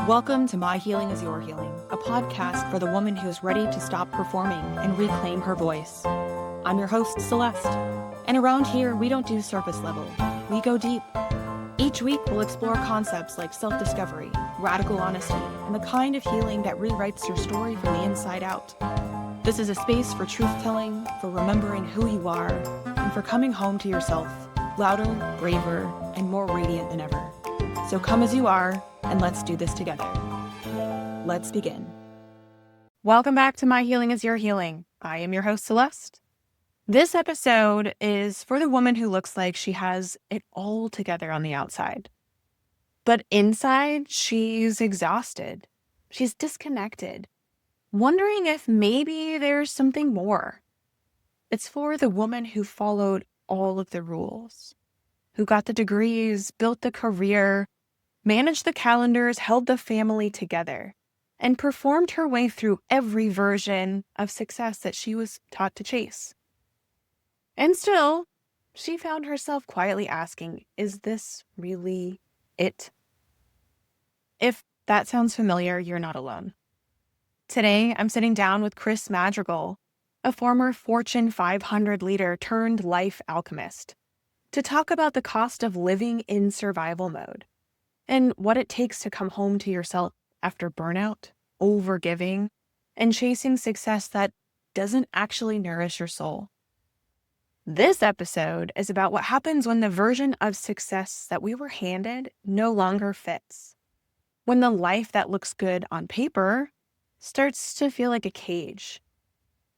Welcome to My Healing is Your Healing, a podcast for the woman who is ready to stop performing and reclaim her voice. I'm your host, Celeste, and around here, we don't do surface level. We go deep. Each week, we'll explore concepts like self-discovery, radical honesty, and the kind of healing that rewrites your story from the inside out. This is a space for truth-telling, for remembering who you are, and for coming home to yourself, louder, braver, and more radiant than ever. So come as you are, and let's do this together. Let's begin. Welcome back to My Healing is Your Healing. I am your host, Celeste. This episode is for the woman who looks like she has it all together on the outside. But inside, she's exhausted. She's disconnected, wondering if maybe there's something more. It's for the woman who followed all of the rules, who got the degrees, built the career, managed the calendars, held the family together, and performed her way through every version of success that she was taught to chase. And still, she found herself quietly asking, is this really it? If that sounds familiar, you're not alone. Today, I'm sitting down with Criss Madrigal, a former Fortune 500 leader turned life alchemist, to talk about the cost of living in survival mode and what it takes to come home to yourself after burnout, overgiving, and chasing success that doesn't actually nourish your soul. This episode is about what happens when the version of success that we were handed no longer fits. When the life that looks good on paper starts to feel like a cage.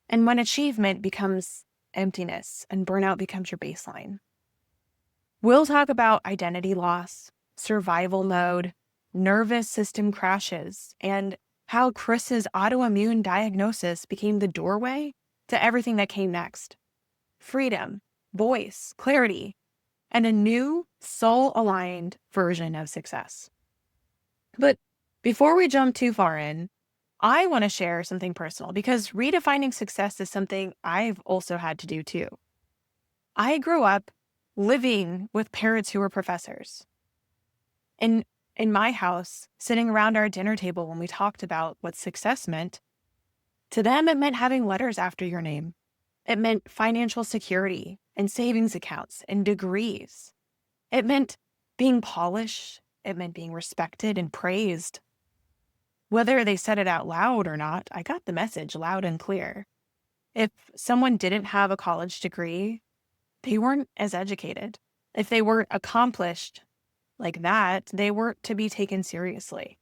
And when achievement becomes emptiness and burnout becomes your baseline. We'll talk about identity loss, survival mode, nervous system crashes, and how Criss's autoimmune diagnosis became the doorway to everything that came next. Freedom, voice, clarity, and a new soul-aligned version of success. But before we jump too far in, I want to share something personal because redefining success is something I've also had to do too. I grew up living with parents who were professors. In my house, sitting around our dinner table when we talked about what success meant, to them it meant having letters after your name. It meant financial security and savings accounts and degrees. It meant being polished. It meant being respected and praised. Whether they said it out loud or not, I got the message loud and clear. If someone didn't have a college degree, they weren't as educated. If they weren't accomplished like that, they weren't to be taken seriously.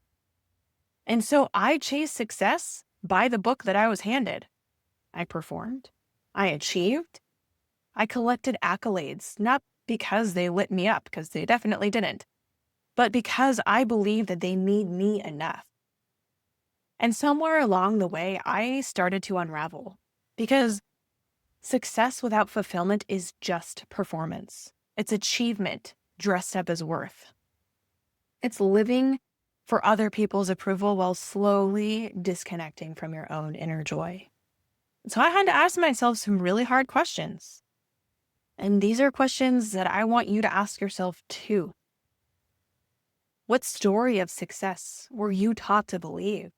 And so I chased success by the book that I was handed. I performed. I achieved. I collected accolades, not because they lit me up, because they definitely didn't, but because I believed that they made me enough. And somewhere along the way, I started to unravel because success without fulfillment is just performance. It's achievement dressed up as worth. It's living for other people's approval while slowly disconnecting from your own inner joy. So I had to ask myself some really hard questions. And these are questions that I want you to ask yourself too. What story of success were you taught to believe?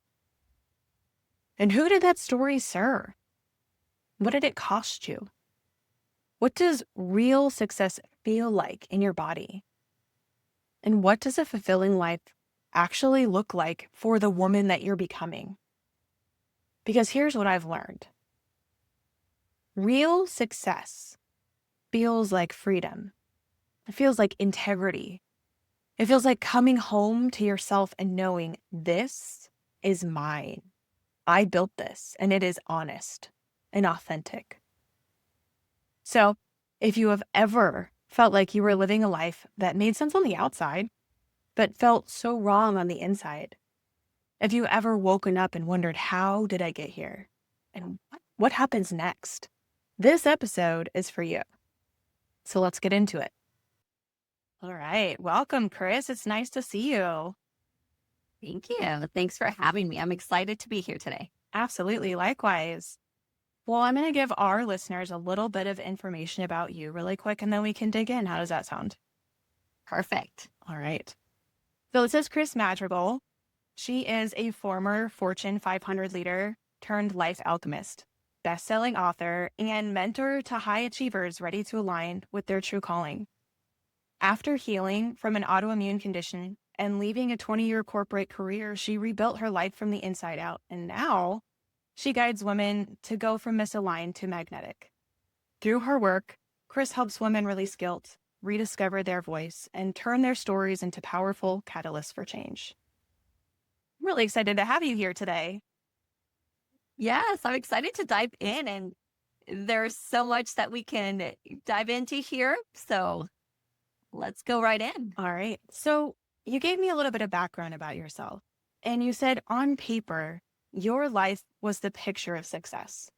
And who did that story serve? What did it cost you? What does real success feel like in your body? And what does a fulfilling life actually look like for the woman that you're becoming? Because here's what I've learned. Real success feels like freedom. It feels like integrity. It feels like coming home to yourself and knowing this is mine. I built this and it is honest and authentic. So if you have ever felt like you were living a life that made sense on the outside, but felt so wrong on the inside, if you ever woken up and wondered, how did I get here? And what happens next? This episode is for you. So let's get into it. All right. Welcome, Criss. It's nice to see you. Thank you. Thanks for having me. I'm excited to be here today. Absolutely. Likewise. Well, I'm going to give our listeners a little bit of information about you really quick, and then we can dig in. How does that sound? Perfect. All right. So this is Criss Madrigal. She is a former Fortune 500 leader turned life alchemist, best-selling author, and mentor to high achievers ready to align with their true calling. After healing from an autoimmune condition and leaving a 20-year corporate career, she rebuilt her life from the inside out. And now she guides women to go from misaligned to magnetic. Through her work, Criss helps women release guilt, rediscover their voice, and turn their stories into powerful catalysts for change. I'm really excited to have you here today. Yes, I'm excited to dive in, and there's so much that we can dive into here. So let's go right in. All right. So you gave me a little bit of background about yourself, and you said on paper, your life was the picture of success.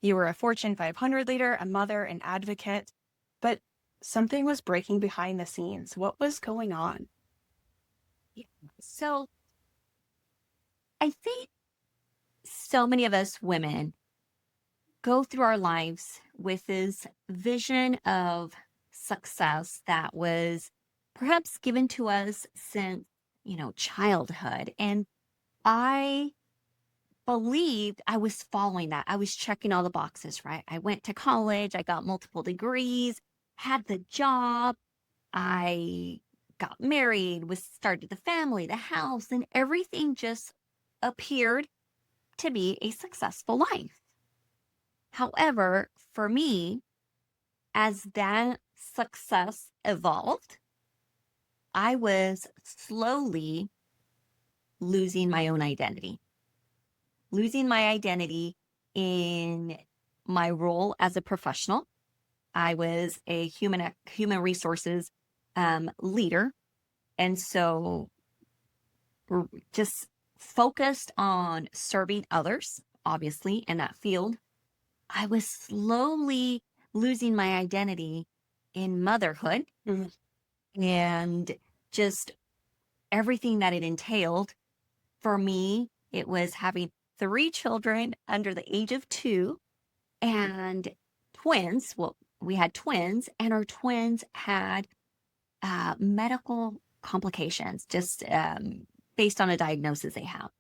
You were a Fortune 500 leader, a mother, an advocate, but something was breaking behind the scenes. What was going on? So I think so many of us women go through our lives with this vision of success that was perhaps given to us since, childhood. And I believed I was following that. I was checking all the boxes, right? I went to college, I got multiple degrees, had the job, I got married, was started the family, the house, and everything just appeared to be a successful life. However, for me, as that success evolved, I was slowly losing my own identity, losing my identity in my role as a professional. I was a human resources leader. And so just focused on serving others, obviously, in that field. I was slowly losing my identity in motherhood and just everything that it entailed. For me, it was having 3 children under the age of 2 and twins. Well, we had twins, and our twins had medical complications just based on a diagnosis they have.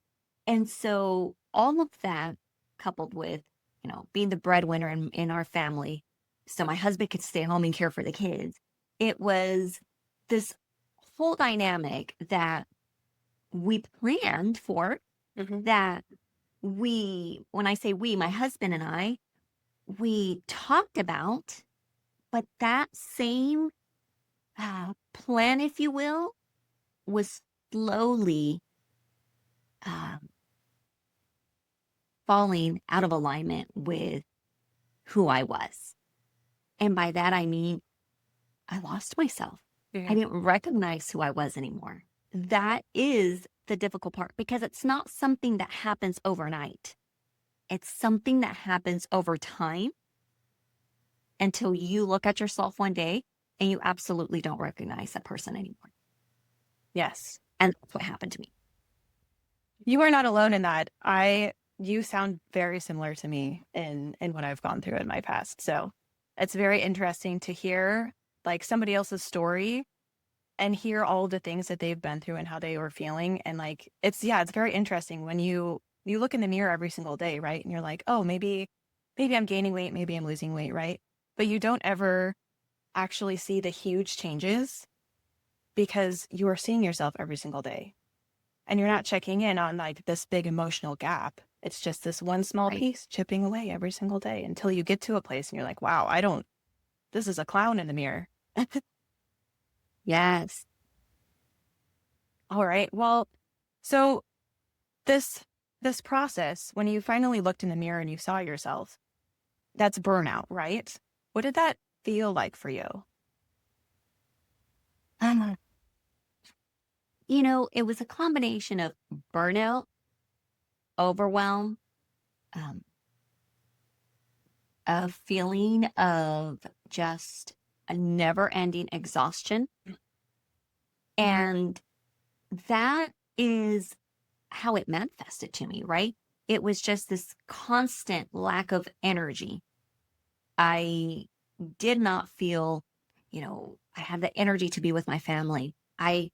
And so all of that coupled with, being the breadwinner in our family, so my husband could stay home and care for the kids. It was this whole dynamic that we planned for, that when I say we, my husband and I, we talked about, but that same plan, if you will, was slowly falling out of alignment with who I was. And by that, I mean, I lost myself. I didn't recognize who I was anymore. That is the difficult part, because it's not something that happens overnight. It's something that happens over time until you look at yourself one day and you absolutely don't recognize that person anymore. Yes. And that's what happened to me. You are not alone in that. You sound very similar to me in what I've gone through in my past. So it's very interesting to hear like somebody else's story and hear all the things that they've been through and how they were feeling. And like, it's very interesting when you look in the mirror every single day, right? And you're like, oh, maybe I'm gaining weight, maybe I'm losing weight, right? But you don't ever actually see the huge changes because you are seeing yourself every single day. And you're not checking in on like this big emotional gap. It's just this one small piece chipping away every single day until you get to a place and you're like, wow, this is a clown in the mirror. Yes. All right. Well, so this process, when you finally looked in the mirror and you saw yourself, that's burnout, right? What did that feel like for you? It was a combination of burnout, overwhelm, a feeling of just a never-ending exhaustion. And that is how it manifested to me, right? It was just this constant lack of energy. I did not feel, I had the energy to be with my family. I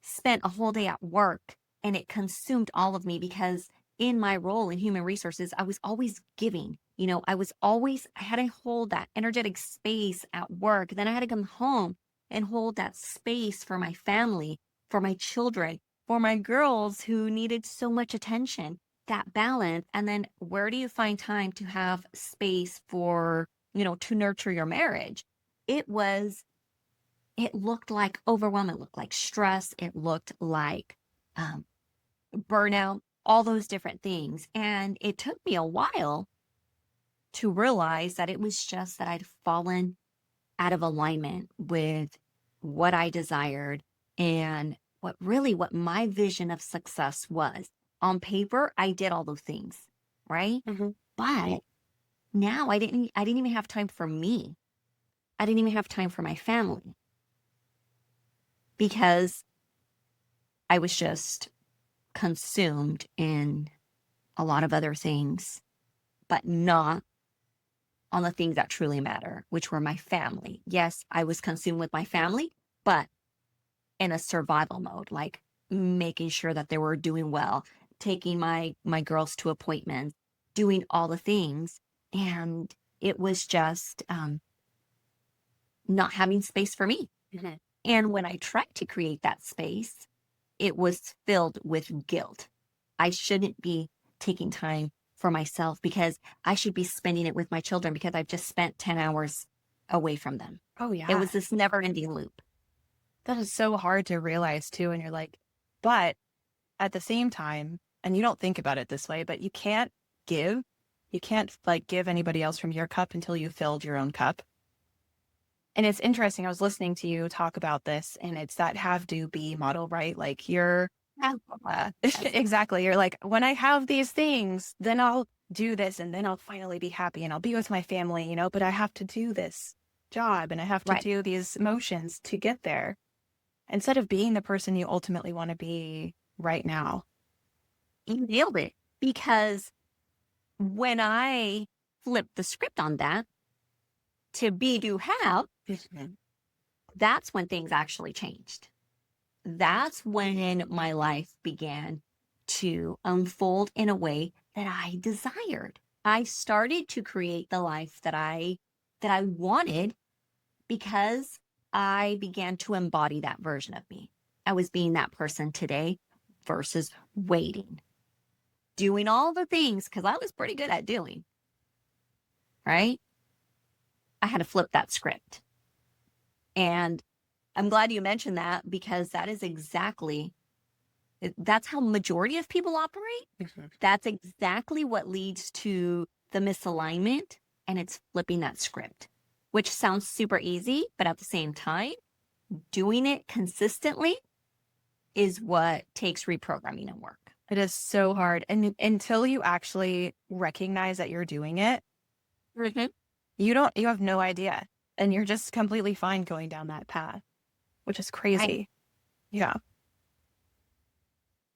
spent a whole day at work and it consumed all of me because in my role in human resources, I was always giving. I had to hold that energetic space at work. Then I had to come home and hold that space for my family, for my children, for my girls who needed so much attention, that balance. And then where do you find time to have space for, to nurture your marriage? It looked like overwhelm. It looked like stress. It looked like burnout, all those different things. And it took me a while to realize that it was just that I'd fallen out of alignment with what I desired and what my vision of success was. On paper, I did all those things, right? Mm-hmm. But now I didn't even have time for me. I didn't even have time for my family because I was just consumed in a lot of other things, but not on the things that truly matter, which were my family. Yes, I was consumed with my family, but in a survival mode, like making sure that they were doing well, taking my girls to appointments, doing all the things. And it was just not having space for me. Mm-hmm. And when I tried to create that space, it was filled with guilt. I shouldn't be taking time for myself because I should be spending it with my children because I've just spent 10 hours away from them. Oh, yeah. It was this never ending loop. That is so hard to realize too. And you're like, but at the same time, and you don't think about it this way, but you can't give like give anybody else from your cup until you filled your own cup. And it's interesting. I was listening to you talk about this, and it's that have, do, be model, right? Like exactly. You're like, when I have these things, then I'll do this and then I'll finally be happy and I'll be with my family, but I have to do this job and I have to Right. do these motions to get there instead of being the person you ultimately want to be right now. You nailed it. Because when I flipped the script on that to be, do, have, that's when things actually changed. That's when my life began to unfold in a way that I desired. I started to create the life that I wanted because I began to embody that version of me. I was being that person today versus waiting, doing all the things because I was pretty good at doing, right? I had to flip that script. And I'm glad you mentioned that because that's how majority of people operate. That's exactly what leads to the misalignment, and it's flipping that script, which sounds super easy, but at the same time, doing it consistently is what takes reprogramming and work. It is so hard. And until you actually recognize that you're doing it, you have no idea. And you're just completely fine going down that path, which is crazy. Right. Yeah.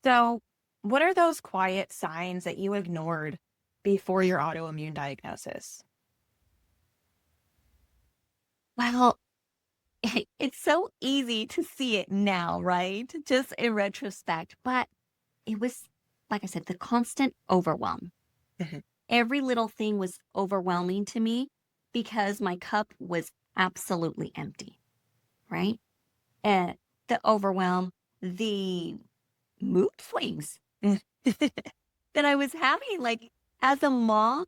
So what are those quiet signs that you ignored before your autoimmune diagnosis? Well, it's so easy to see it now, right? Just in retrospect. But it was, like I said, the constant overwhelm. Every little thing was overwhelming to me because my cup was absolutely empty, right? And the overwhelm, the mood swings that I was having, like as a mom.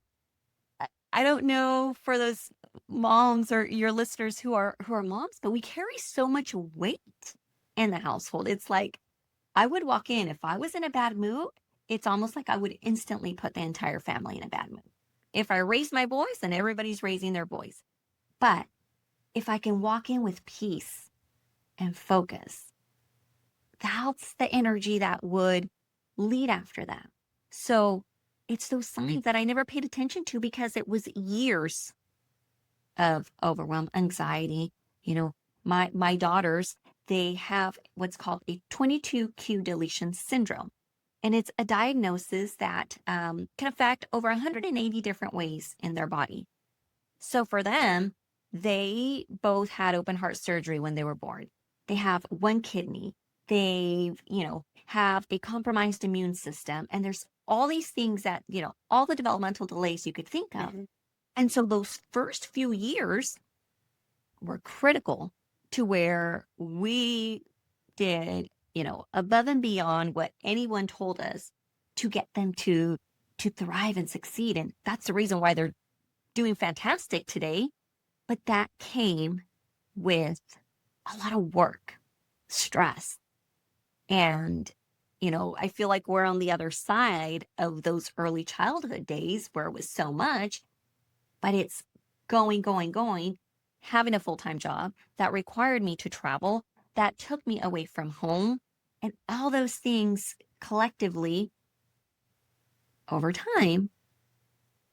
I don't know for those moms or your listeners who are moms, but we carry so much weight in the household. It's like I would walk in, if I was in a bad mood, it's almost like I would instantly put the entire family in a bad mood. If I raise my voice, then everybody's raising their voice. But if I can walk in with peace and focus, that's the energy that would lead after that. So it's those signs that I never paid attention to because it was years of overwhelm, anxiety. My daughters, they have what's called a 22q deletion syndrome. And it's a diagnosis that can affect over 180 different ways in their body. So for them, they both had open heart surgery when they were born. They have one kidney. they, have a compromised immune system. And there's all these things that, all the developmental delays you could think of. Mhm. And so those first few years were critical to where we did, above and beyond what anyone told us to get them to thrive and succeed. And that's the reason why they're doing fantastic today. But that came with a lot of work, stress. And, I feel like we're on the other side of those early childhood days where it was so much, but it's going, having a full-time job that required me to travel, that took me away from home. And all those things collectively over time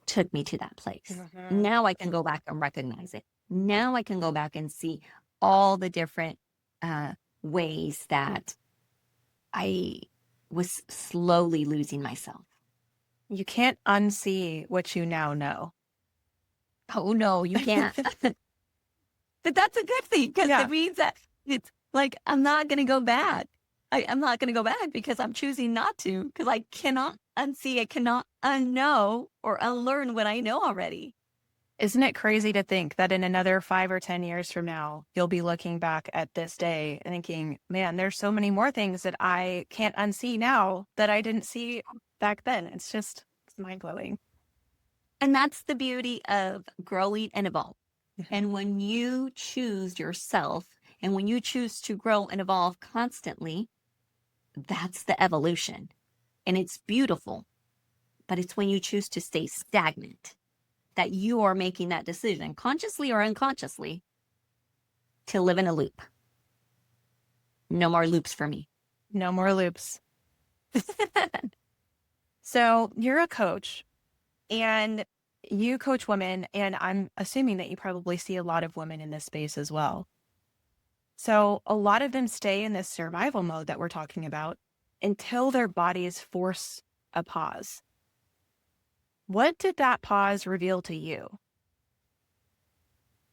took me to that place. Mhm. Now I can go back and recognize it. Now I can go back and see all the different ways that I was slowly losing myself. You can't unsee what you now know. Oh no, you can't. But that's a good thing because Yeah. it means that it's like I'm not going to go back. I'm not going to go back because I'm choosing not to, because I cannot unsee, I cannot unknow or unlearn what I know already. Isn't it crazy to think that in another 5 or 10 years from now, you'll be looking back at this day and thinking, man, there's so many more things that I can't unsee now that I didn't see back then. It's mind blowing. And that's the beauty of growing and evolve. And when you choose yourself and when you choose to grow and evolve constantly, that's the evolution. And it's beautiful. But it's when you choose to stay stagnant that you are making that decision, consciously or unconsciously, to live in a loop. No more loops for me. No more loops. So you're a coach and you coach women, and I'm assuming that you probably see a lot of women in this space as well. So a lot of them stay in this survival mode that we're talking about until their bodies force a pause. What did that pause reveal to you?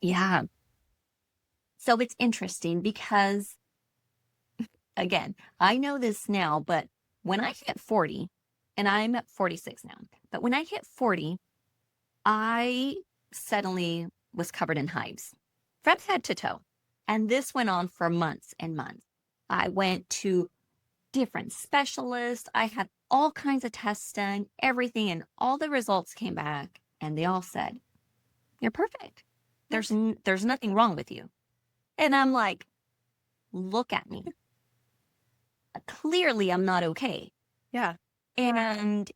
Yeah. So it's interesting because, again, I know this now, but when I hit 40, and I'm at 46 now, but when I hit 40, I suddenly was covered in hives from head to toe. And this went on for months and months. I went to different specialists. I had all kinds of tests done, everything, and all the results came back, and they all said, "You're perfect. There's nothing wrong with you." And I'm like, "Look at me. Clearly, I'm not okay." Yeah. And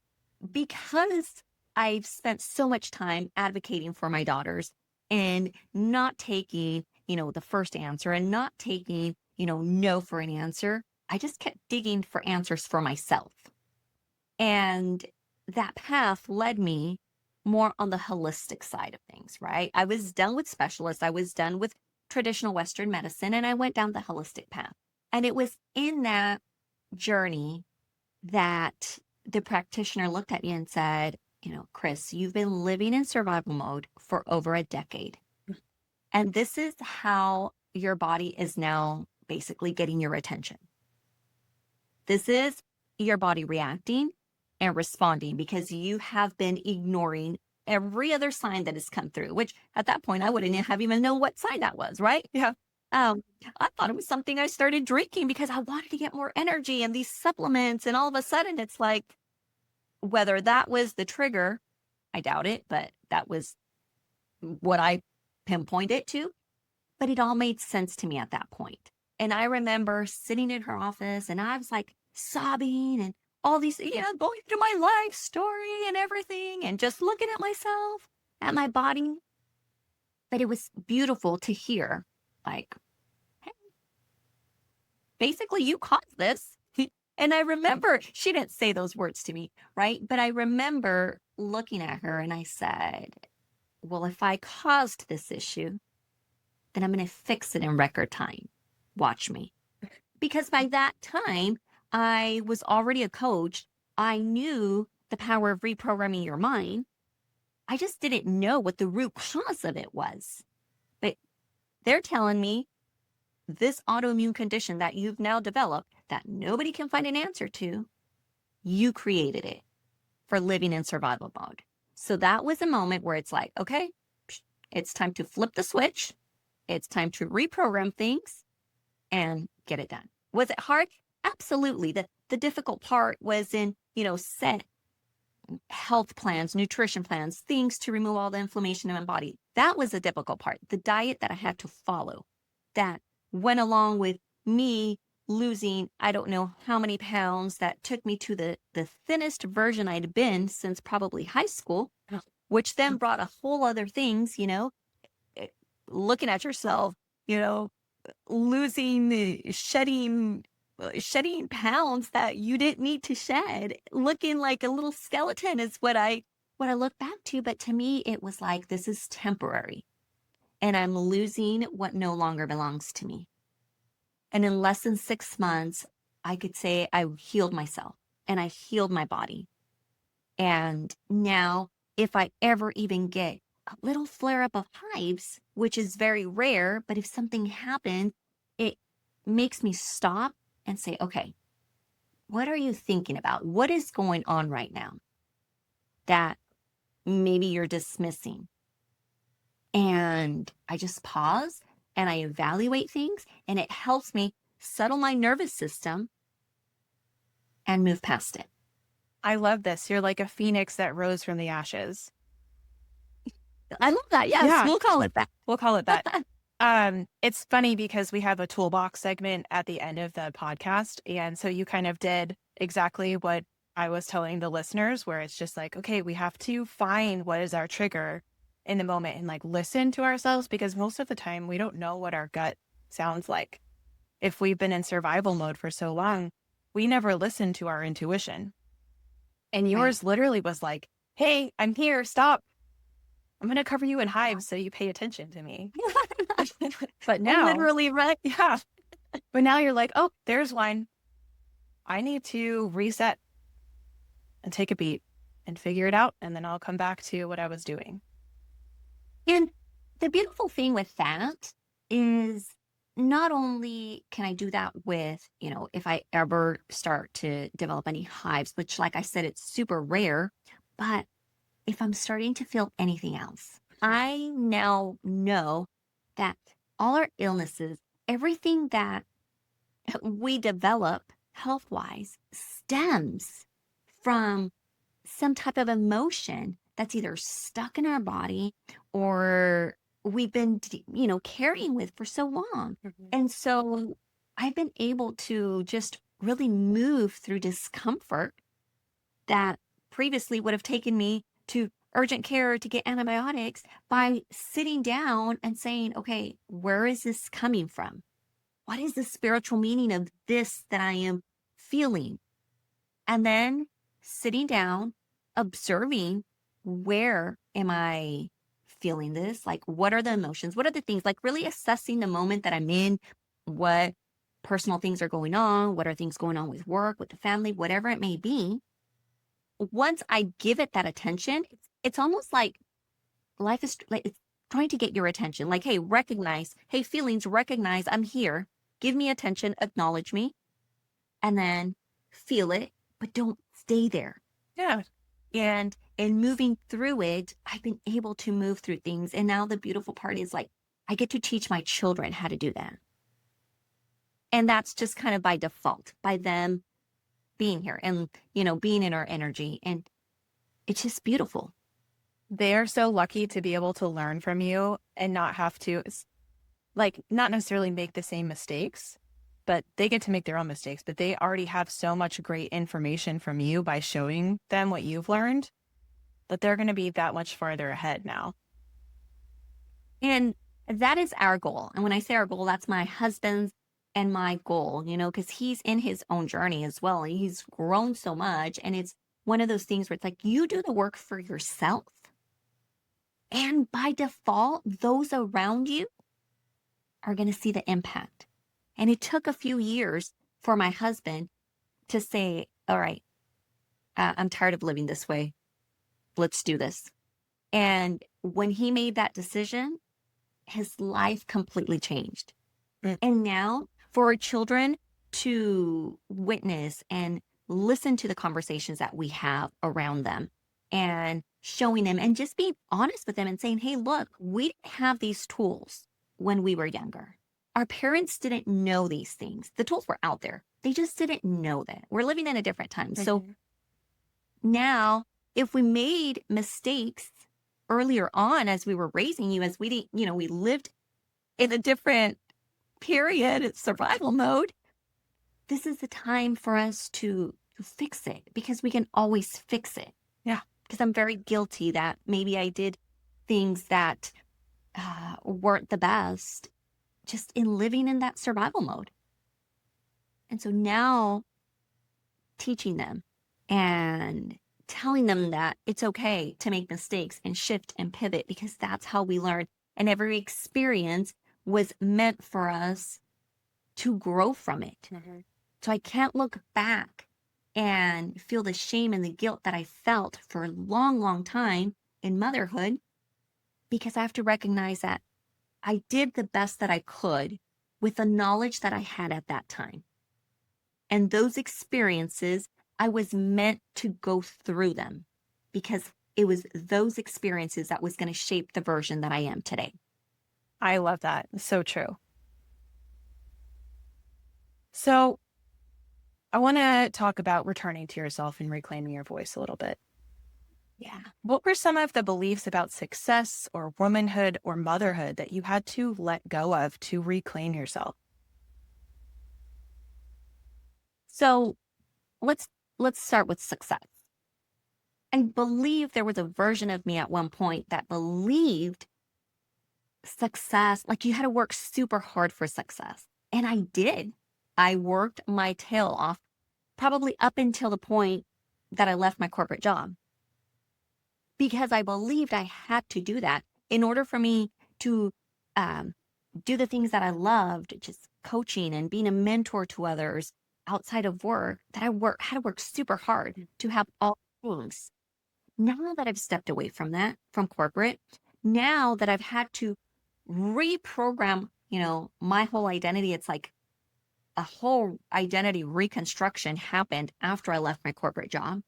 because I've spent so much time advocating for my daughters and not taking, the first answer and not taking, no for an answer, I just kept digging for answers for myself. And that path led me more on the holistic side of things, right? I was done with specialists. I was done with traditional Western medicine, and I went down the holistic path. And it was in that journey that the practitioner looked at me and said, "Criss, you've been living in survival mode for over a decade. And this is how your body is now basically getting your attention. This is your body reacting and responding because you have been ignoring every other sign that has come through," which at that point, I wouldn't have even known what sign that was, right? Yeah. I thought it was something I started drinking because I wanted to get more energy and these supplements. And all of a sudden, it's like, whether that was the trigger, I doubt it, but that was what I pinpointed it to. But it all made sense to me at that point. And I remember sitting in her office and I was like sobbing and all these, going through my life story and everything and just looking at myself, at my body. But it was beautiful to hear, like, "Hey, basically you caused this." And I remember she didn't say those words to me, right? But I remember looking at her and I said, "Well, if I caused this issue, then I'm going to fix it in record time. Watch me." Because by that time, I was already a coach. I knew the power of reprogramming your mind. I just didn't know what the root cause of it was. But they're telling me this autoimmune condition that you've now developed, that nobody can find an answer to, you created it for living in survival mode. So that was a moment where it's like, okay, it's time to flip the switch. It's time to reprogram things and get it done. Was it hard? Absolutely. The difficult part was in, set health plans, nutrition plans, things to remove all the inflammation in my body. That was the difficult part. The diet that I had to follow that went along with me losing, I don't know how many pounds, that took me to the thinnest version I'd been since probably high school, which then brought a whole other things, looking at yourself, losing, shedding pounds that you didn't need to shed, looking like a little skeleton is what I look back to. But to me, it was like, this is temporary and I'm losing what no longer belongs to me. And in less than 6 months, I could say I healed myself and I healed my body. And now if I ever even get a little flare up of hives, which is very rare, but if something happens, it makes me stop and say, okay, what are you thinking about? What is going on right now that maybe you're dismissing? And I just pause and I evaluate things, and it helps me settle my nervous system and move past it. I love this. You're like a phoenix that rose from the ashes. I love that. Yes, Yeah. we'll call it that. We'll call it that. It's funny because we have a toolbox segment at the end of the podcast. And so you kind of did exactly what I was telling the listeners, where it's just like, okay, we have to find what is our trigger in the moment and like listen to ourselves, because most of the time we don't know what our gut sounds like. If we've been in survival mode for so long, we never listen to our intuition. And yours literally was like, hey, I'm here. Stop. I'm going to cover you in hives so you pay attention to me. But now, Literally, right? yeah. But now you're like, oh, there's wine. I need to reset and take a beat and figure it out. And then I'll come back to what I was doing. And the beautiful thing with that is not only can I do that with, if I ever start to develop any hives, which, like I said, it's super rare, but if I'm starting to feel anything else, I now know that all our illnesses, everything that we develop health-wise stems from some type of emotion that's either stuck in our body or we've been, carrying with for so long. Mm-hmm. And so I've been able to just really move through discomfort that previously would have taken me to urgent care to get antibiotics by sitting down and saying, okay, where is this coming from? What is the spiritual meaning of this that I am feeling? And then sitting down, observing, where am I feeling this? Like, what are the emotions? What are the things? Like really assessing the moment that I'm in, what personal things are going on, what are things going on with work, with the family, whatever it may be. Once I give it that attention, it's almost like life is like it's trying to get your attention. Like, hey, recognize, hey, feelings, recognize I'm here. Give me attention, acknowledge me, and then feel it, but don't stay there. Yeah. And in moving through it, I've been able to move through things. And now the beautiful part is like, I get to teach my children how to do that. And that's just kind of by default, by them being here and, being in our energy. And it's just beautiful. They are so lucky to be able to learn from you and not have to, not necessarily make the same mistakes, but they get to make their own mistakes. But they already have so much great information from you by showing them what you've learned that they're going to be that much farther ahead now. And that is our goal. And when I say our goal, that's my husband's and my goal, because he's in his own journey as well. He's grown so much. And it's one of those things where it's like, you do the work for yourself. And by default, those around you are going to see the impact. And it took a few years for my husband to say, all right, I'm tired of living this way. Let's do this. And when he made that decision, his life completely changed. And now for our children, to witness and listen to the conversations that we have around them and showing them and just being honest with them and saying, hey, look, we didn't have these tools when we were younger. Our parents didn't know these things. The tools were out there. They just didn't know that. We're living in a different time. So now, if we made mistakes earlier on as we were raising you, as we didn't, we lived in a different period, it's survival mode. This is the time for us to fix it, because we can always fix it. Yeah. Because I'm very guilty that maybe I did things that weren't the best just in living in that survival mode. And so now teaching them and telling them that it's okay to make mistakes and shift and pivot, because that's how we learn. And every experience was meant for us to grow from it. So I can't look back and feel the shame and the guilt that I felt for a long, long time in motherhood, because I have to recognize that I did the best that I could with the knowledge that I had at that time. And those experiences, I was meant to go through them, because it was those experiences that was going to shape the version that I am today. I love that. It's so true. So I want to talk about returning to yourself and reclaiming your voice a little bit. Yeah. What were some of the beliefs about success or womanhood or motherhood that you had to let go of to reclaim yourself? So let's start with success. I believe there was a version of me at one point that believed success, like you had to work super hard for success. And I did. I worked my tail off, probably up until the point that I left my corporate job, because I believed I had to do that in order for me to do the things that I loved, just coaching and being a mentor to others outside of work, that had to work super hard to have all things. Now that I've stepped away from that, from corporate, now that I've had to reprogram, my whole identity, it's like a whole identity reconstruction happened after I left my corporate job,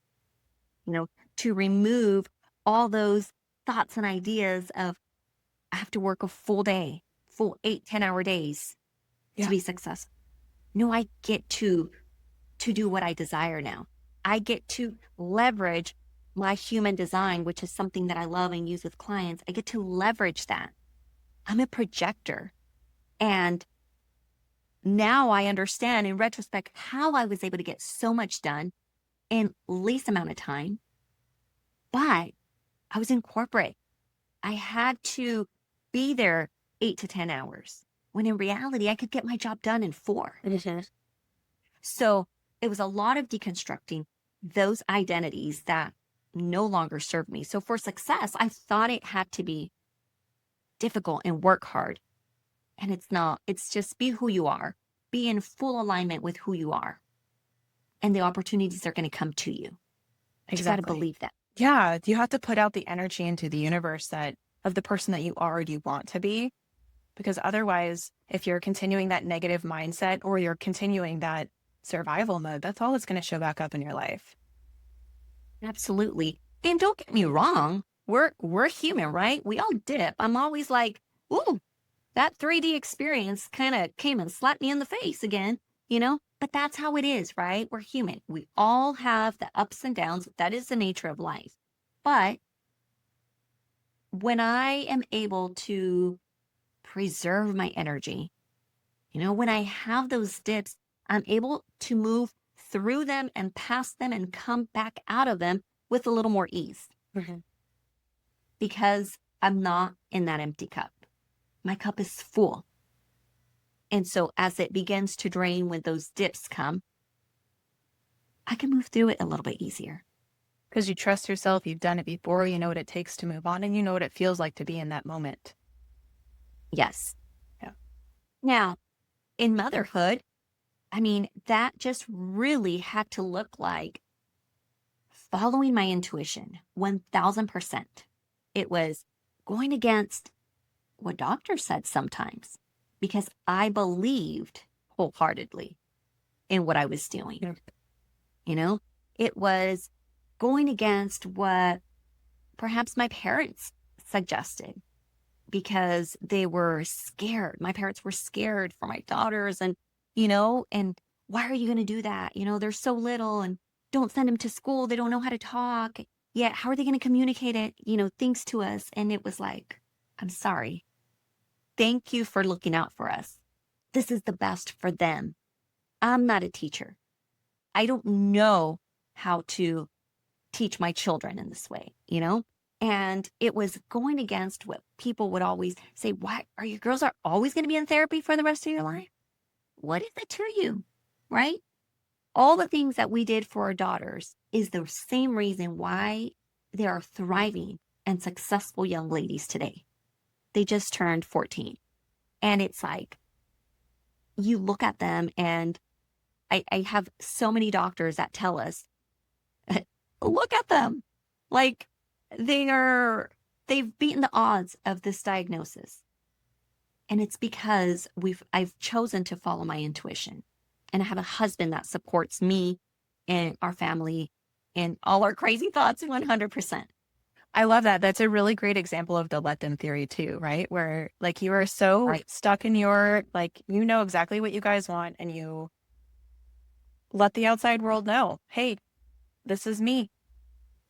to remove all those thoughts and ideas of I have to work a full day, full 8-10 hour days to be successful. No, I get to do what I desire now. I get to leverage my human design, which is something that I love and use with clients. I get to leverage that. I'm a projector. And now I understand in retrospect how I was able to get so much done in least amount of time. But I was in corporate. I had to be there 8 to 10 hours, when in reality, I could get my job done in 4. So it was a lot of deconstructing those identities that no longer served me. So for success, I thought it had to be difficult and work hard. And it's not. It's just be who you are. Be in full alignment with who you are. And the opportunities are going to come to you. Exactly. You got to believe that. Yeah. You have to put out the energy into the universe of the person that you already want to be. Because otherwise, if you're continuing that negative mindset or you're continuing that survival mode, that's all that's going to show back up in your life. Absolutely. And don't get me wrong. We're human, right? We all dip. I'm always like, ooh, that 3D experience kind of came and slapped me in the face again, But that's how it is, right? We're human. We all have the ups and downs. That is the nature of life. But when I am able to preserve my energy, when I have those dips, I'm able to move through them and past them and come back out of them with a little more ease. Because I'm not in that empty cup. My cup is full. And so as it begins to drain, when those dips come, I can move through it a little bit easier. Because you trust yourself, you've done it before, you know what it takes to move on, and you know what it feels like to be in that moment. Yes. Yeah. Now, in motherhood, that just really had to look like following my intuition 1000%. It was going against what doctors said sometimes, because I believed wholeheartedly in what I was doing. Yeah. You know, it was going against what perhaps my parents suggested because they were scared. My parents were scared for my daughters and, and why are you going to do that? They're so little and don't send them to school. They don't know how to talk. Yet, how are they going to communicate it, things to us? And it was like, I'm sorry. Thank you for looking out for us. This is the best for them. I'm not a teacher. I don't know how to teach my children in this way, And it was going against what people would always say, why are your girls are always going to be in therapy for the rest of your life? What is it to you, right? All the things that we did for our daughters is the same reason why they are thriving and successful young ladies today. They just turned 14. And it's like, you look at them and I have so many doctors that tell us, look at them. Like they've beaten the odds of this diagnosis. And it's because I've chosen to follow my intuition. And I have a husband that supports me and our family and all our crazy thoughts 100%. I love that. That's a really great example of the let them theory too, right? Where like you are so Right. stuck in your, like, exactly what you guys want and you let the outside world know, hey, this is me.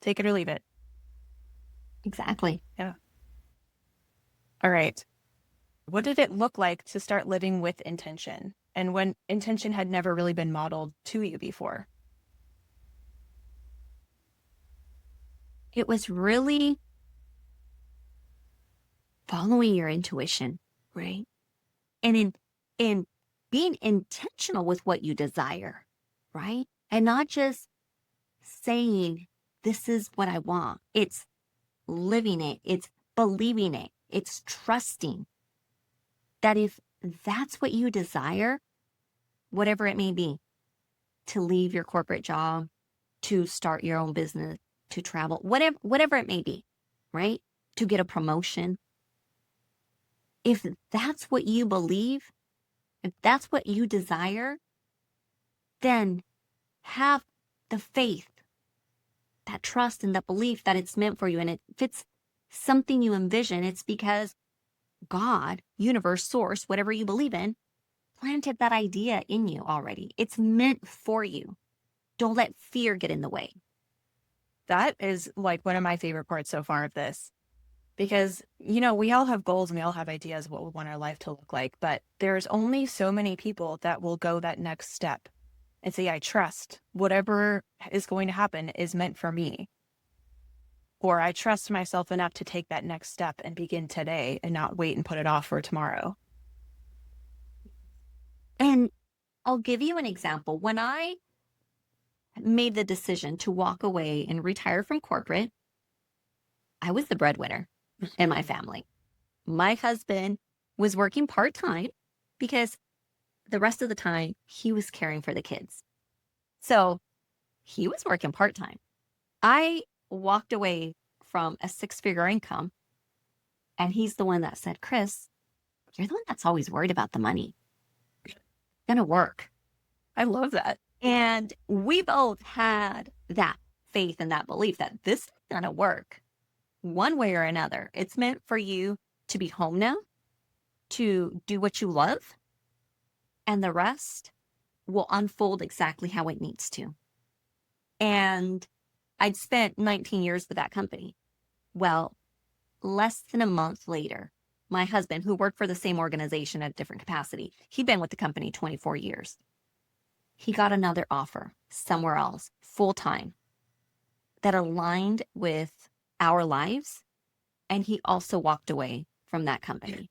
Take it or leave it. Exactly. Yeah. All right. What did it look like to start living with intention? And when intention had never really been modeled to you before? It was really following your intuition, right? And in being intentional with what you desire, right? And not just saying, this is what I want. It's living it. It's believing it. It's trusting that if that's what you desire, whatever it may be, to leave your corporate job, to start your own business, to travel, whatever it may be, right? To get a promotion. If that's what you believe, if that's what you desire, then have the faith, that trust and that belief that it's meant for you. And if it's something you envision, it's because God, universe, source, whatever you believe in, planted that idea in you already. It's meant for you. Don't let fear get in the way. That is like one of my favorite parts so far of this. Because, we all have goals and we all have ideas of what we want our life to look like, but there's only so many people that will go that next step and say, I trust whatever is going to happen is meant for me. Or I trust myself enough to take that next step and begin today and not wait and put it off for tomorrow. And I'll give you an example. When I made the decision to walk away and retire from corporate, I was the breadwinner in my family. My husband was working part-time because the rest of the time he was caring for the kids. So he was working part-time. I walked away from a 6-figure income and he's the one that said, Criss, you're the one that's always worried about the money. It's gonna work. I love that. And we both had that faith and that belief that this is gonna work one way or another. It's meant for you to be home now, to do what you love, and the rest will unfold exactly how it needs to. And I'd spent 19 years with that company. Well, less than a month later, my husband, who worked for the same organization at a different capacity, he'd been with the company 24 years. He got another offer somewhere else, full-time, that aligned with our lives. And he also walked away from that company.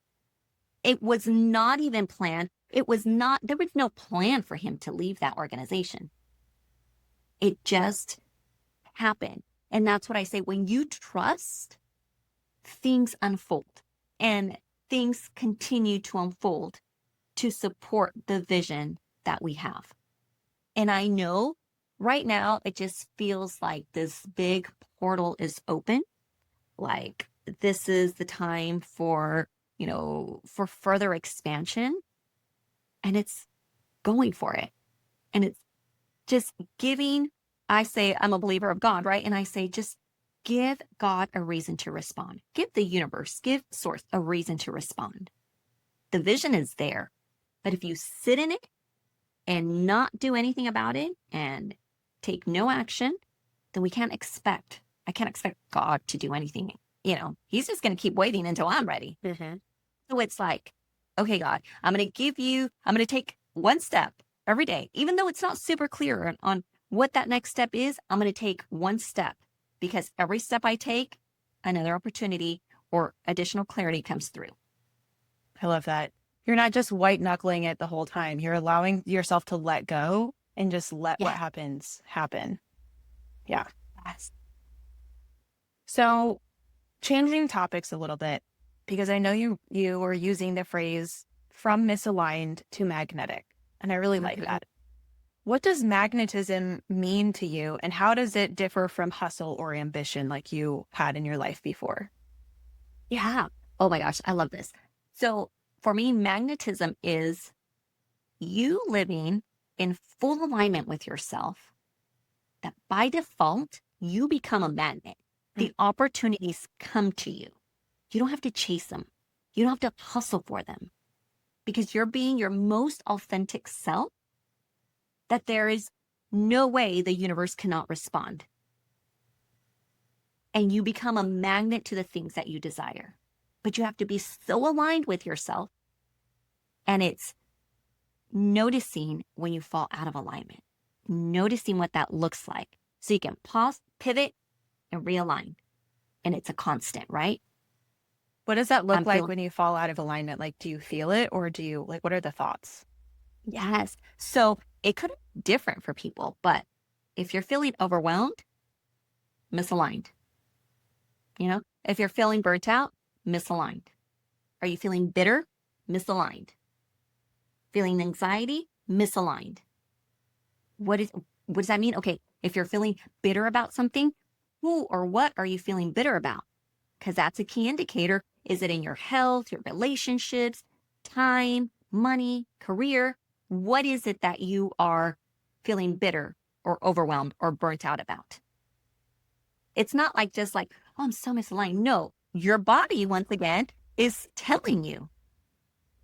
It was not even planned. There was no plan for him to leave that organization. It just happened. And that's what I say. When you trust, things unfold and things continue to unfold to support the vision that we have. And I know right now it just feels like this big portal is open. Like this is the time for further expansion. And it's going for it. And it's just giving, I say, I'm a believer of God, right? And I say, just give God a reason to respond. Give the universe, give source a reason to respond. The vision is there. But if you sit in it and not do anything about it and take no action, then I can't expect God to do anything. He's just going to keep waiting until I'm ready. Mm-hmm. So it's like, okay, God, I'm going to take one step every day, even though it's not super clear on what that next step is. I'm going to take one step, because every step I take, another opportunity or additional clarity comes through. I love that. You're not just white knuckling it the whole time. You're allowing yourself to let go and just let what happens happen. Yeah. Yes. So changing topics a little bit, because I know you were using the phrase from misaligned to magnetic, and I really like that. What does magnetism mean to you, and how does it differ from hustle or ambition like you had in your life before? Yeah. Oh my gosh, I love this. So for me, magnetism is you living in full alignment with yourself, that by default, you become a magnet. The opportunities come to you. You don't have to chase them. You don't have to hustle for them, because you're being your most authentic self, that there is no way the universe cannot respond. And you become a magnet to the things that you desire. But you have to be so aligned with yourself. And it's noticing when you fall out of alignment, noticing what that looks like. So you can pause, pivot, and realign. And it's a constant, right? What does that look like when you fall out of alignment? Like, do you feel it, or do you, what are the thoughts? Yes. So it could be different for people, but if you're feeling overwhelmed, misaligned. If you're feeling burnt out, misaligned. Are you feeling bitter? Misaligned. Feeling anxiety? Misaligned. What does that mean? Okay, if you're feeling bitter about something, who or what are you feeling bitter about? Because that's a key indicator. Is it in your health, your relationships, time, money, career? What is it that you are feeling bitter or overwhelmed or burnt out about? It's not like just like, oh, I'm so misaligned. No, your body, once again, is telling you.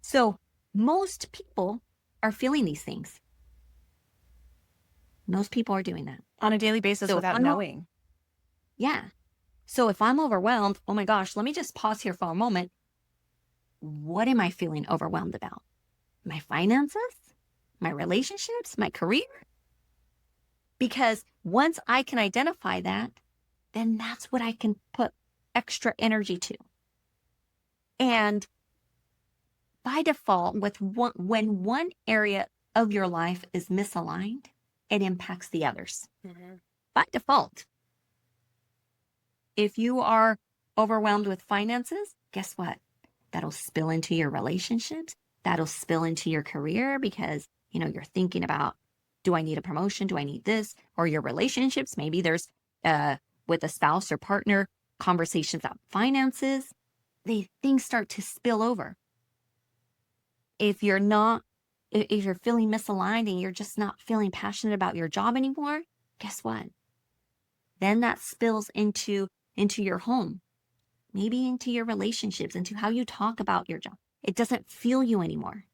So most people are feeling these things. Most people are doing that On a daily basis without knowing. Yeah. So if I'm overwhelmed, oh my gosh, let me just pause here for a moment. What am I feeling overwhelmed about? My finances? My relationships? My career? Because once I can identify that, then that's what I can put extra energy to. And by default, when one area of your life is misaligned, it impacts the others. Mm-hmm. By default. If you are overwhelmed with finances, guess what? That'll spill into your relationships. That'll spill into your career, because, you're thinking about, do I need a promotion? Do I need this? Or your relationships. Maybe there's, with a spouse or partner, conversations about finances. Things start to spill over. If you're feeling misaligned and you're just not feeling passionate about your job anymore, guess what? Then that spills into your home, maybe into your relationships, into how you talk about your job. It doesn't feel you anymore.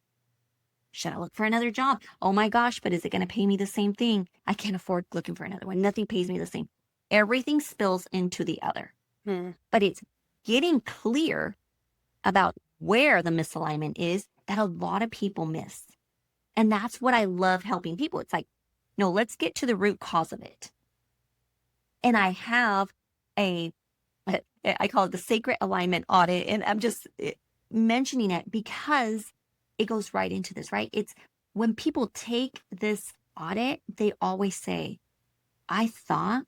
Should I look for another job? Oh my gosh, but is it going to pay me the same thing? I can't afford looking for another one. Nothing pays me the same. Everything spills into the other. But it's getting clear about where the misalignment is that a lot of people miss. And that's what I love helping people. It's like, no, let's get to the root cause of it. And I have I call it the sacred alignment audit. And I'm just mentioning it because it goes right into this, right? It's when people take this audit, they always say, I thought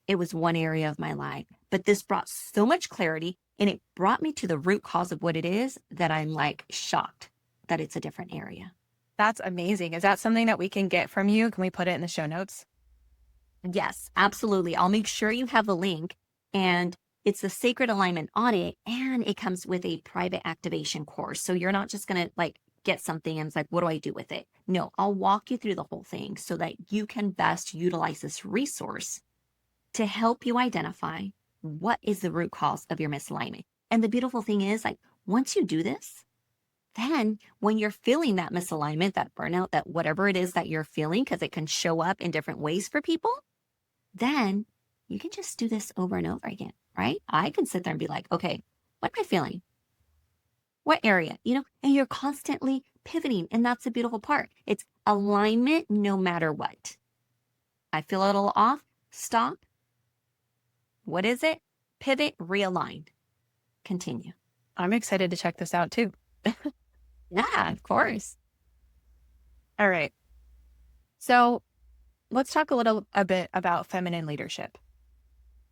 it was one area of my life, but this brought so much clarity, and it brought me to the root cause of what it is, that I'm like shocked that it's a different area. That's amazing. Is that something that we can get from you? Can we put it in the show notes? Yes, absolutely. I'll make sure you have the link. And it's the Sacred Alignment Audit, and it comes with a private activation course. So you're not just going to get something and it's like, what do I do with it? No, I'll walk you through the whole thing so that you can best utilize this resource to help you identify what is the root cause of your misalignment. And the beautiful thing is, like, once you do this, then when you're feeling that misalignment, that burnout, that whatever it is that you're feeling, because it can show up in different ways for people, then you can just do this over and over again, right? I can sit there and be like, okay, what am I feeling? What area, and you're constantly pivoting. And that's the beautiful part. It's alignment no matter what. I feel a little off, stop. What is it? Pivot, realign, continue. I'm excited to check this out too. Yeah, of course. All right. So let's talk a bit about feminine leadership.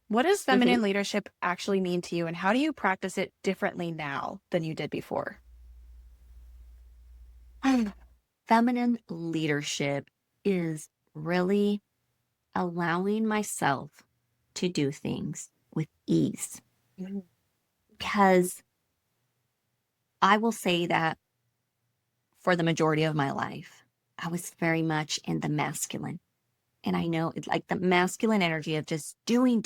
What does feminine leadership actually mean to you, and how do you practice it differently now than you did before? Feminine leadership is really allowing myself to do things with ease. Because I will say that for the majority of my life, I was very much in the masculine. And I know it's like the masculine energy of just doing.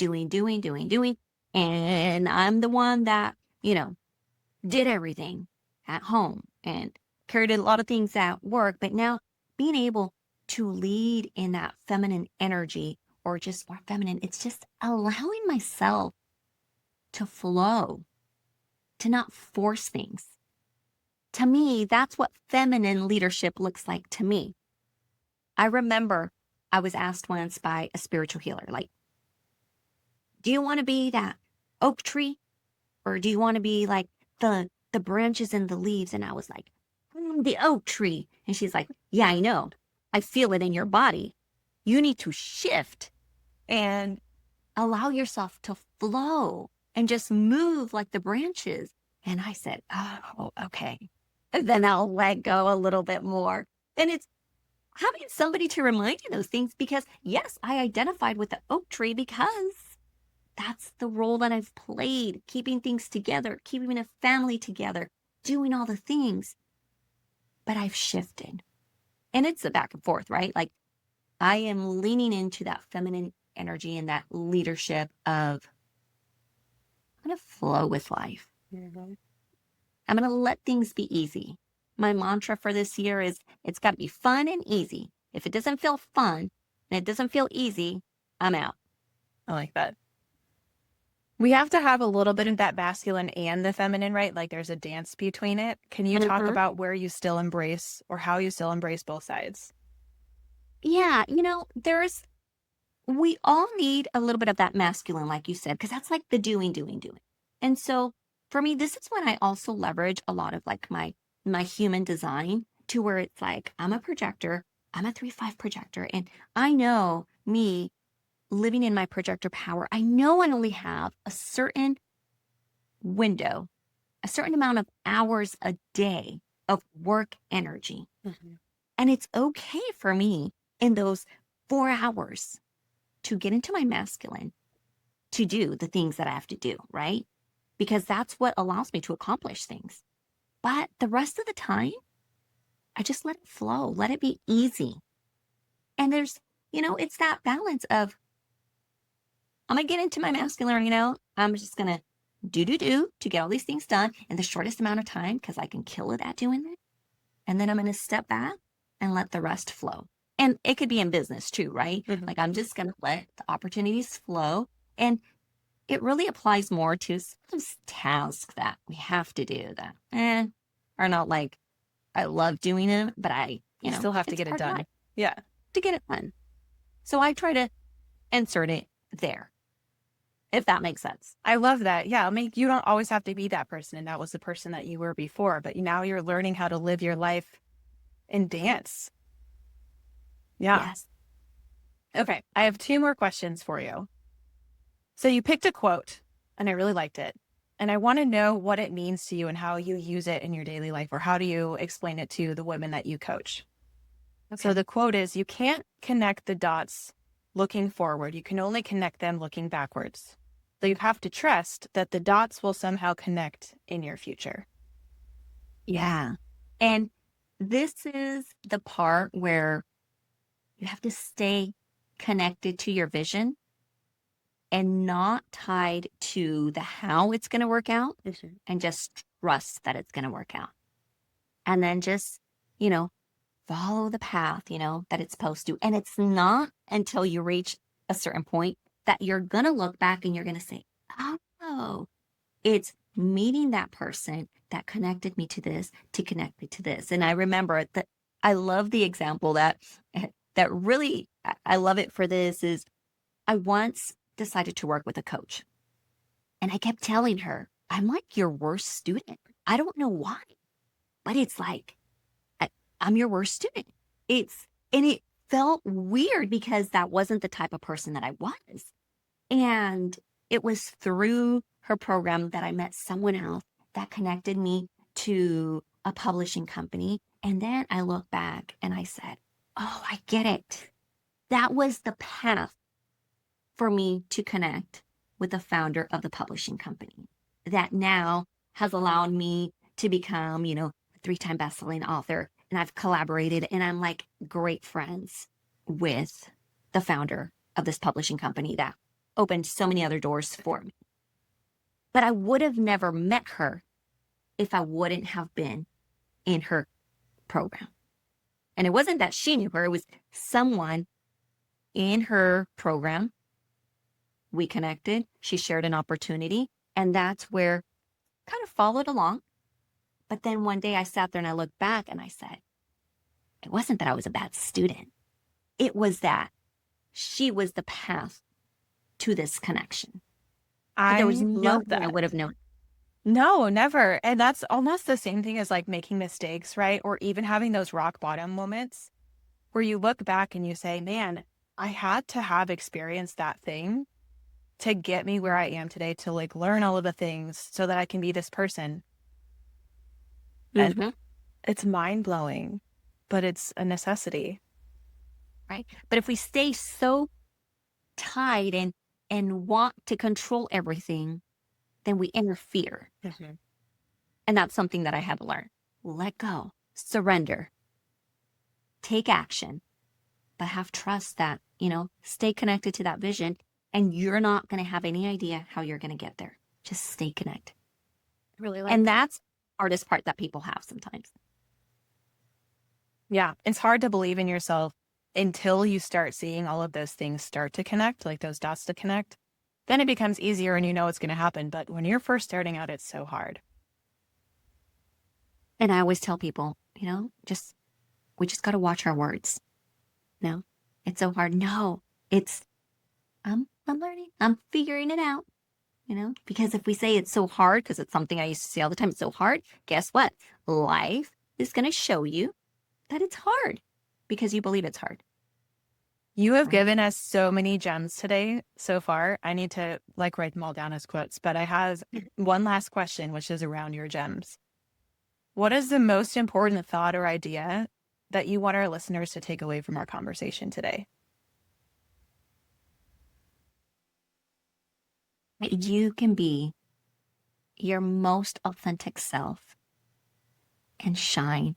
And I'm the one that, did everything at home and carried a lot of things at work. But now being able to lead in that feminine energy, or just more feminine, it's just allowing myself to flow, to not force things. To me, that's what feminine leadership looks like to me. I remember I was asked once by a spiritual healer, like, do you want to be that oak tree, or do you want to be like the branches and the leaves? And I was like, the oak tree. And she's like, yeah, I know. I feel it in your body. You need to shift and allow yourself to flow and just move like the branches. And I said, oh, okay. And then I'll let go a little bit more. And it's having somebody to remind you those things, because yes, I identified with the oak tree because that's the role that I've played, keeping things together, keeping a family together, doing all the things. But I've shifted. And it's a back and forth, right? Like, I am leaning into that feminine energy and that leadership of, I'm going to flow with life. I'm going to let things be easy. My mantra for this year is, it's got to be fun and easy. If it doesn't feel fun and it doesn't feel easy, I'm out. I like that. We have to have a little bit of that masculine and the feminine, right? Like, there's a dance between it. Can you talk about where you still embrace, or how you still embrace both sides? Yeah, we all need a little bit of that masculine, like you said, because that's like the doing. And so for me, this is when I also leverage a lot of like my human design, to where it's like, I'm a projector, I'm a 3/5 projector, and I know me living in my projector power. I know I only have a certain window, a certain amount of hours a day of work energy. And it's okay for me in those 4 hours to get into my masculine, to do the things that I have to do, right? Because that's what allows me to accomplish things. But the rest of the time, I just let it flow, let it be easy. And there's, it's that balance of, I'm going to get into my masculine, I'm just going to do to get all these things done in the shortest amount of time, because I can kill it at doing that. And then I'm going to step back and let the rest flow. And it could be in business too, right? Like, I'm just going to let the opportunities flow. And it really applies more to some tasks that we have to do that are not like, I love doing them, but you still have to get it done. Yeah. To get it done. So I try to insert it there, if that makes sense. I love that. Yeah. I mean, you don't always have to be that person, and that was the person that you were before, but now you're learning how to live your life in dance. Yeah. Yes. Okay. I have 2 more questions for you. So you picked a quote, and I really liked it. And I want to know what it means to you and how you use it in your daily life, or how do you explain it to the women that you coach? Okay. So the quote is, you can't connect the dots looking forward. You can only connect them looking backwards. So you have to trust that the dots will somehow connect in your future. Yeah. And this is the part where you have to stay connected to your vision and not tied to the how it's going to work out, and just trust that it's going to work out. And then just, you know, follow the path, that it's supposed to. And it's not until you reach a certain point that you're going to look back and you're going to say, oh, it's meeting that person that connected me to this to connect me to this. And I remember that I love the example that really, I love it for this is I once decided to work with a coach, and I kept telling her, I'm like your worst student. I don't know why, but it's like, I'm your worst student. And it felt weird because that wasn't the type of person that I was. And it was through her program that I met someone else that connected me to a publishing company. And then I look back and I said, oh, I get it. That was the path for me to connect with the founder of the publishing company that now has allowed me to become, a 3-time best-selling author. And I've collaborated and I'm like great friends with the founder of this publishing company that opened so many other doors for me. But I would have never met her if I wouldn't have been in her program. And it wasn't that she knew her, it was someone in her program. We connected, she shared an opportunity, and that's where I kind of followed along. But then one day I sat there and I looked back and I said, it wasn't that I was a bad student. It was that she was the path to this connection. There was no way I would have known. No, never. And that's almost the same thing as like making mistakes, right? Or even having those rock bottom moments where you look back and you say, man, I had to have experienced that thing to get me where I am today, to like learn all of the things so that I can be this person. And it's mind blowing, but it's a necessity. Right. But if we stay so tied and want to control everything, then we interfere. And that's something that I had to learn. Let go, surrender, take action, but have trust that, stay connected to that vision, and you're not going to have any idea how you're going to get there. Just stay connected. Really like and that's the hardest part that people have sometimes. Yeah, it's hard to believe in yourself until you start seeing all of those things start to connect, like those dots to connect. Then it becomes easier and you know it's going to happen. But when you're first starting out, it's so hard. And I always tell people, we just got to watch our words. No, it's so hard. No, I'm learning. I'm figuring it out, because if we say it's so hard, because it's something I used to say all the time, it's so hard, guess what? Life is going to show you that it's hard because you believe it's hard. You have given us so many gems today so far. I need to write them all down as quotes, but I have one last question, which is around your gems. What is the most important thought or idea that you want our listeners to take away from our conversation today? That you can be your most authentic self and shine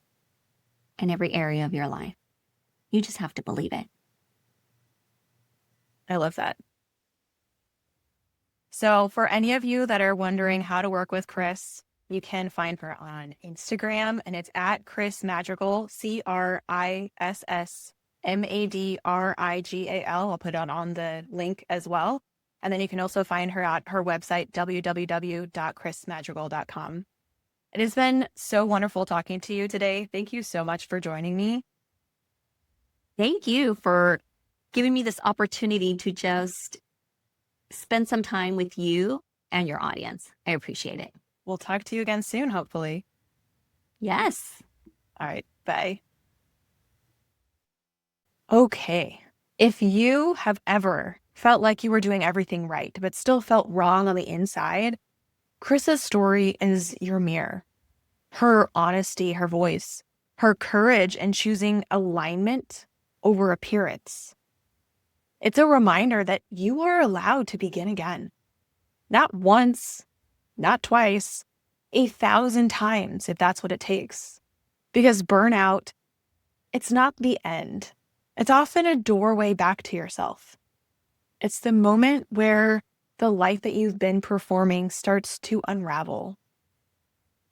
in every area of your life. You just have to believe it. I love that. So for any of you that are wondering how to work with Criss, you can find her on Instagram, and it's at Criss Madrigal, CRISSMADRIGAL. I'll put it on the link as well. And then you can also find her at her website, www.crissmadrigal.com. It has been so wonderful talking to you today. Thank you so much for joining me. Thank you for giving me this opportunity to just spend some time with you and your audience. I appreciate it. We'll talk to you again soon, hopefully. Yes. All right. Bye. Okay. If you have ever felt like you were doing everything right, but still felt wrong on the inside, Criss's story is your mirror. Her honesty, her voice, her courage in choosing alignment over appearance. It's a reminder that you are allowed to begin again. Not once, not twice, 1,000 times if that's what it takes. Because burnout, it's not the end. It's often a doorway back to yourself. It's the moment where the life that you've been performing starts to unravel,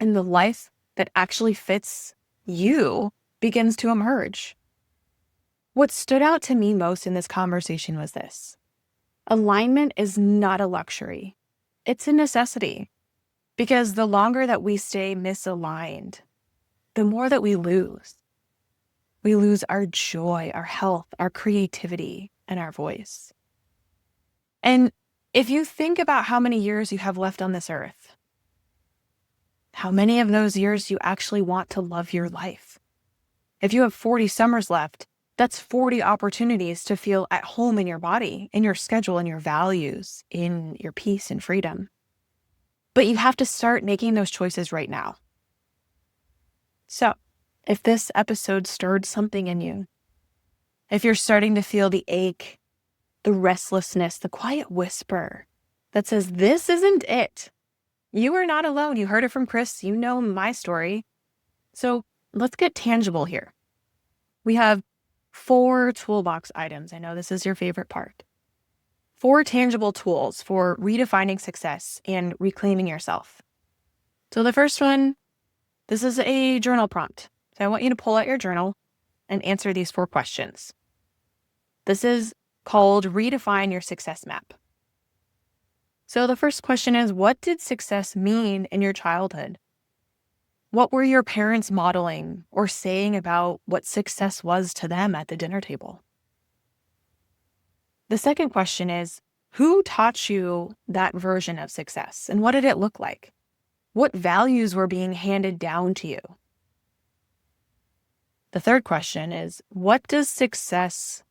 and the life that actually fits you begins to emerge. What stood out to me most in this conversation was this: alignment is not a luxury. It's a necessity. Because the longer that we stay misaligned, the more that we lose. We lose our joy, our health, our creativity, and our voice. And if you think about how many years you have left on this earth, how many of those years you actually want to love your life? If you have 40 summers left, that's 40 opportunities to feel at home in your body, in your schedule, in your values, in your peace and freedom. But you have to start making those choices right now. So, if this episode stirred something in you, if you're starting to feel the ache, the restlessness, the quiet whisper that says, this isn't it, you are not alone. You heard it from Criss. You know my story. So let's get tangible here. We have 4 toolbox items. I know this is your favorite part. 4 tangible tools for redefining success and reclaiming yourself. So the first one, this is a journal prompt. So I want you to pull out your journal and answer these 4 questions. This is called Redefine Your Success Map. So the first question is, what did success mean in your childhood? What were your parents modeling or saying about what success was to them at the dinner table? The second question is, who taught you that version of success and what did it look like? What values were being handed down to you? The third question is, what does success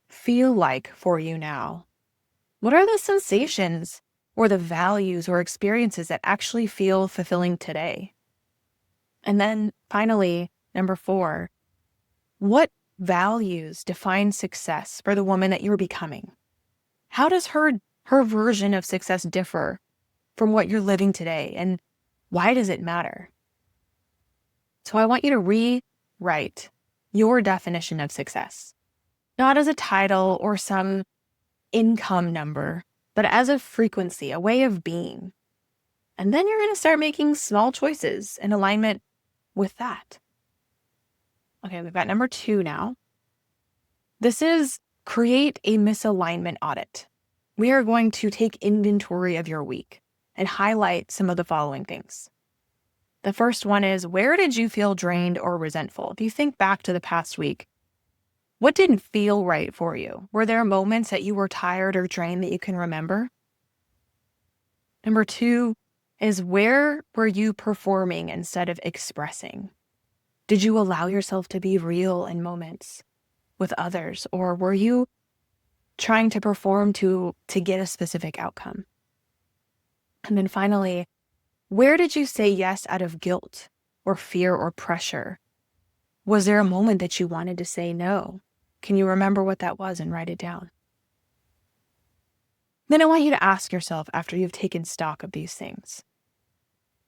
feel like for you now? What are the sensations or the values or experiences that actually feel fulfilling today? And then finally, number 4, what values define success for the woman that you're becoming? How does her version of success differ from what you're living today? And why does it matter? So I want you to rewrite your definition of success, not as a title or some income number, but as a frequency, a way of being. And then you're going to start making small choices in alignment with that. Okay, we've got number 2 now. This is create a misalignment audit. We are going to take inventory of your week and highlight some of the following things. The first one is, where did you feel drained or resentful? If you think back to the past week, what didn't feel right for you? Were there moments that you were tired or drained that you can remember? Number 2 is, where were you performing instead of expressing? Did you allow yourself to be real in moments with others, or were you trying to perform to get a specific outcome? And then finally, where did you say yes out of guilt or fear or pressure? Was there a moment that you wanted to say no? Can you remember what that was and write it down? Then I want you to ask yourself, after you've taken stock of these things,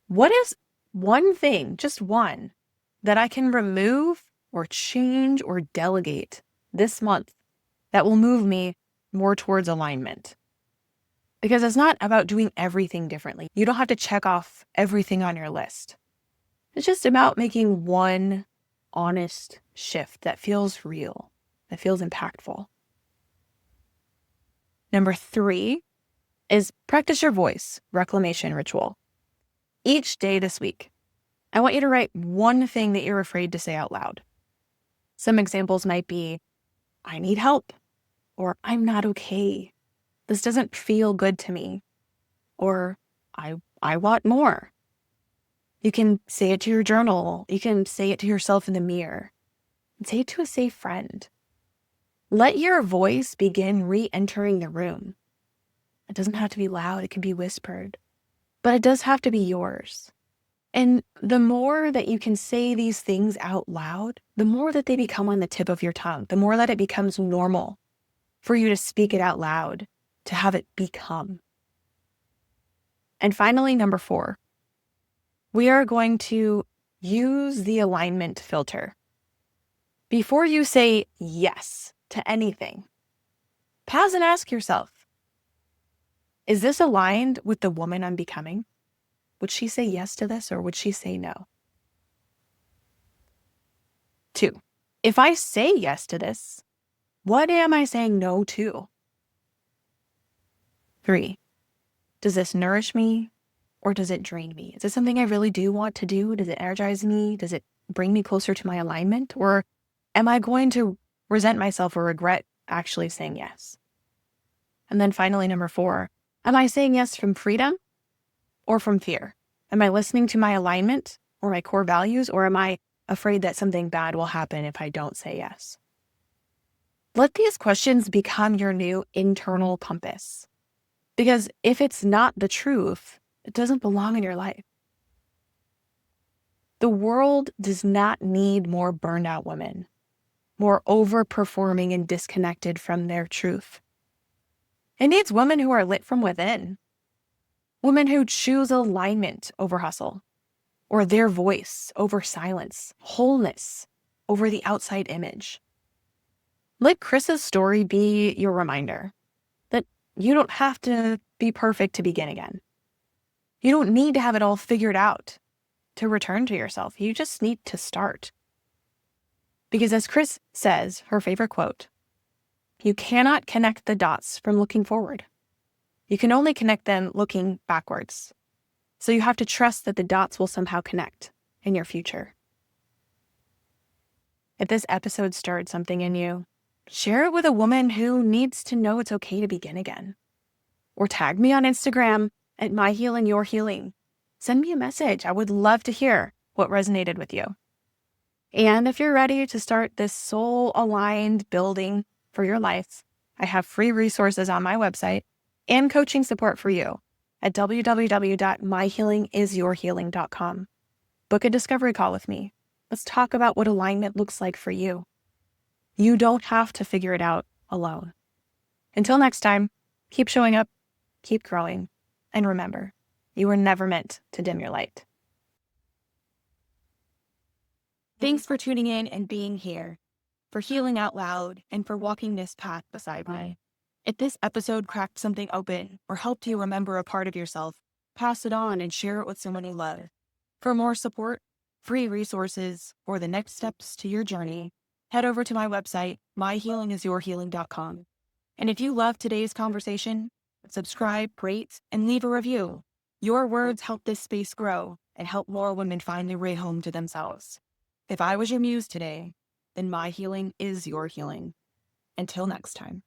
what is one thing, just one, that I can remove or change or delegate this month that will move me more towards alignment? Because it's not about doing everything differently. You don't have to check off everything on your list. It's just about making one honest shift that feels real, that feels impactful. Number 3 is practice your voice reclamation ritual. Each day this week, I want you to write one thing that you're afraid to say out loud. Some examples might be, I need help, or I'm not okay. This doesn't feel good to me, or I want more. You can say it to your journal. You can say it to yourself in the mirror. Say it to a safe friend. Let your voice begin re-entering the room. It doesn't have to be loud. It can be whispered, but it does have to be yours. And the more that you can say these things out loud, the more that they become on the tip of your tongue, the more that it becomes normal for you to speak it out loud, to have it become. And finally, number 4, we are going to use the alignment filter. Before you say yes to anything, pause and ask yourself, is this aligned with the woman I'm becoming? Would she say yes to this, or would she say no? 2, if I say yes to this, what am I saying no to? 3, does this nourish me or does it drain me? Is this something I really do want to do? Does it energize me? Does it bring me closer to my alignment? Or am I going to resent myself or regret actually saying yes? And then finally, number 4, am I saying yes from freedom or from fear? Am I listening to my alignment or my core values, or am I afraid that something bad will happen if I don't say yes? Let these questions become your new internal compass. Because if it's not the truth, it doesn't belong in your life. The world does not need more burned out women, more overperforming and disconnected from their truth. It needs women who are lit from within, women who choose alignment over hustle, or their voice over silence, wholeness over the outside image. Let Chris's story be your reminder that you don't have to be perfect to begin again. You don't need to have it all figured out to return to yourself. You just need to start. Because as Criss says, her favorite quote, you cannot connect the dots from looking forward. You can only connect them looking backwards. So you have to trust that the dots will somehow connect in your future. If this episode stirred something in you, share it with a woman who needs to know it's okay to begin again. Or tag me on Instagram at myhealingyourhealing. Send me a message. I would love to hear what resonated with you. And if you're ready to start this soul-aligned building for your life, I have free resources on my website and coaching support for you at www.myhealingisyourhealing.com. Book a discovery call with me. Let's talk about what alignment looks like for you. You don't have to figure it out alone. Until next time, keep showing up, keep growing, and remember, you were never meant to dim your light. Thanks for tuning in and being here, for healing out loud, and for walking this path beside me. If this episode cracked something open or helped you remember a part of yourself, pass it on and share it with someone you love. For more support, free resources, or the next steps to your journey, head over to my website, myhealingisyourhealing.com. And if you loved today's conversation, subscribe, rate, and leave a review. Your words help this space grow and help more women find their way home to themselves. If I was your muse today, then my healing is your healing. Until next time.